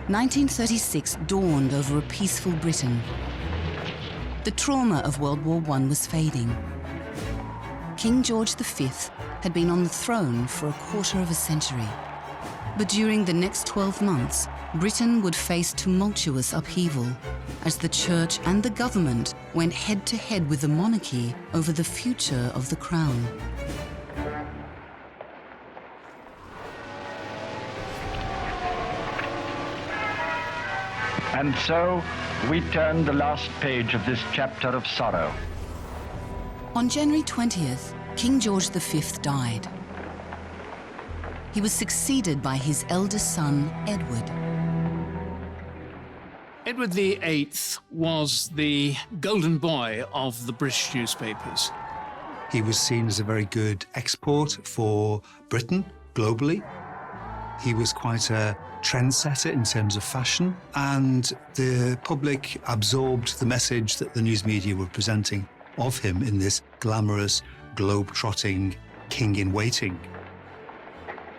1936 dawned over a peaceful Britain. The trauma of World War I was fading. King George V had been on the throne for a quarter of a century. But during the next 12 months, Britain would face tumultuous upheaval as the church and the government went head-to-head with the monarchy over the future of the crown. And so, we turn the last page of this chapter of sorrow. On January 20th, King George V died. He was succeeded by his eldest son, Edward. Edward VIII was the golden boy of the British newspapers. He was seen as a very good export for Britain globally. He was quite a trendsetter in terms of fashion, and the public absorbed the message that the news media were presenting of him in this glamorous, globe-trotting king-in-waiting.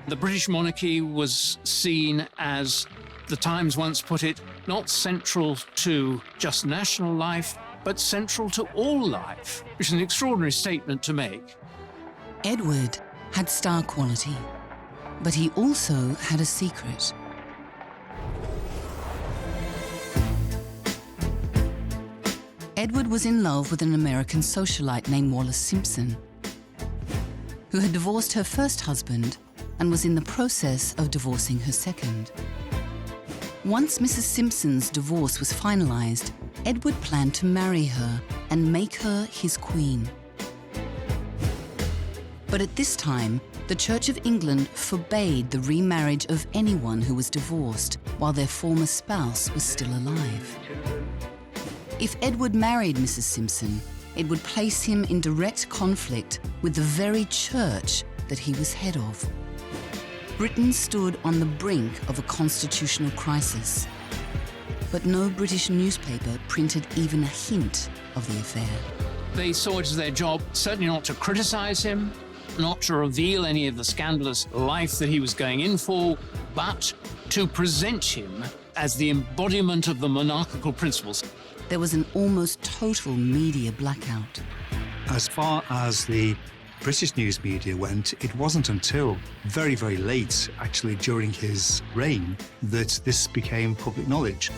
The British monarchy was seen as, the Times once put it, not central to just national life, but central to all life, which is an extraordinary statement to make. Edward had star quality, but he also had a secret. Edward was in love with an American socialite named Wallis Simpson, who had divorced her first husband and was in the process of divorcing her second. Once Mrs. Simpson's divorce was finalized, Edward planned to marry her and make her his queen. But at this time, the Church of England forbade the remarriage of anyone who was divorced while their former spouse was still alive. If Edward married Mrs. Simpson, it would place him in direct conflict with the very church that he was head of. Britain stood on the brink of a constitutional crisis, but no British newspaper printed even a hint of the affair. They saw it as their job, certainly not to criticize him, not to reveal any of the scandalous life that he was going in for, but to present him as the embodiment of the monarchical principles. There was an almost total media blackout. As far as the British news media went, it wasn't until very, very late, actually during his reign, that this became public knowledge.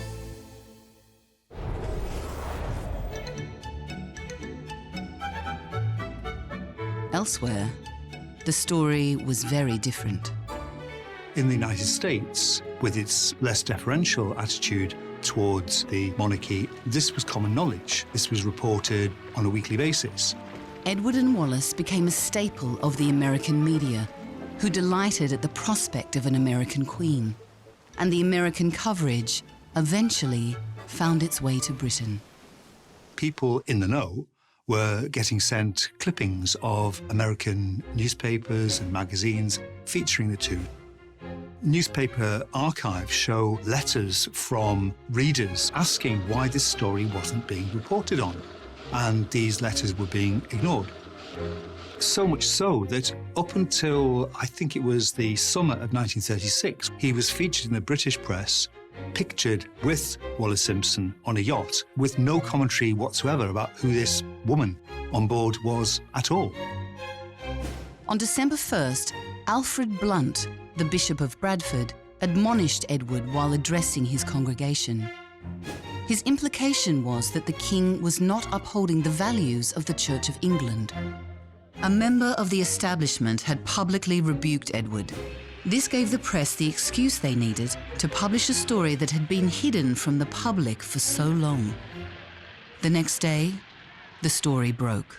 Elsewhere, the story was very different. In the United States, with its less deferential attitude towards the monarchy, this was common knowledge. This was reported on a weekly basis. Edward and Wallis became a staple of the American media, who delighted at the prospect of an American queen. And the American coverage eventually found its way to Britain. People in the know were getting sent clippings of American newspapers and magazines featuring the two. Newspaper archives show letters from readers asking why this story wasn't being reported on, and these letters were being ignored. So much so that up until, I think it was the summer of 1936, he was featured in the British press, pictured with Wallis Simpson on a yacht, with no commentary whatsoever about who this woman on board was at all. On December 1st, Alfred Blunt, the Bishop of Bradford, admonished Edward while addressing his congregation. His implication was that the king was not upholding the values of the Church of England. A member of the establishment had publicly rebuked Edward. This gave the press the excuse they needed to publish a story that had been hidden from the public for so long. The next day, the story broke.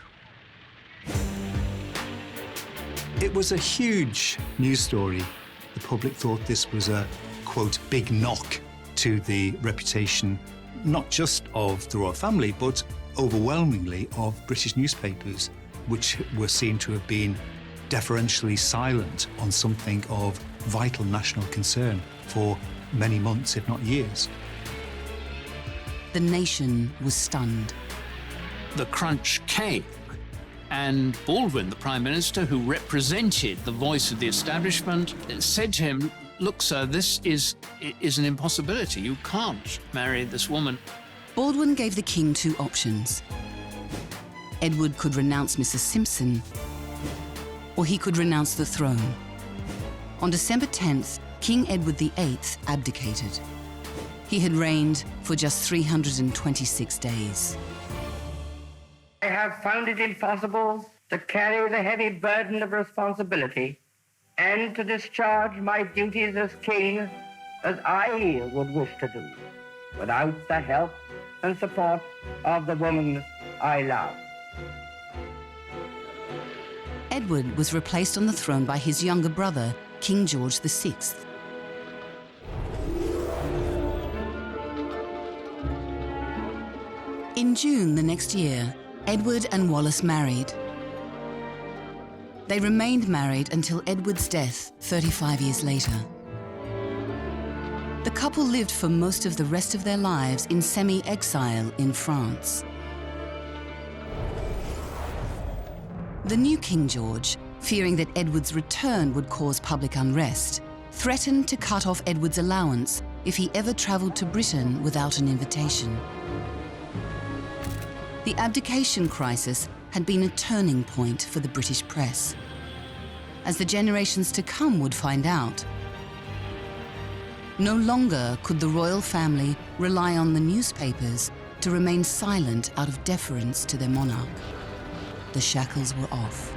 It was a huge news story. The public thought this was a, quote, big knock to the reputation, not just of the royal family, but overwhelmingly of British newspapers, which were seen to have been deferentially silent on something of vital national concern for many months, if not years. The nation was stunned. The crunch came, and Baldwin, the Prime Minister, who represented the voice of the establishment, said to him, look, sir, this is an impossibility. You can't marry this woman. Baldwin gave the king two options. Edward could renounce Mrs. Simpson, or he could renounce the throne. On December 10th, King Edward VIII abdicated. He had reigned for just 326 days. I have found it impossible to carry the heavy burden of responsibility and to discharge my duties as king as I would wish to do, without the help and support of the woman I love. Edward was replaced on the throne by his younger brother, King George VI. In June the next year, Edward and Wallis married. They remained married until Edward's death 35 years later. The couple lived for most of the rest of their lives in semi-exile in France. The new King George, fearing that Edward's return would cause public unrest, threatened to cut off Edward's allowance if he ever travelled to Britain without an invitation. The abdication crisis had been a turning point for the British press, as the generations to come would find out. No longer could the royal family rely on the newspapers to remain silent out of deference to their monarch. The shackles were off.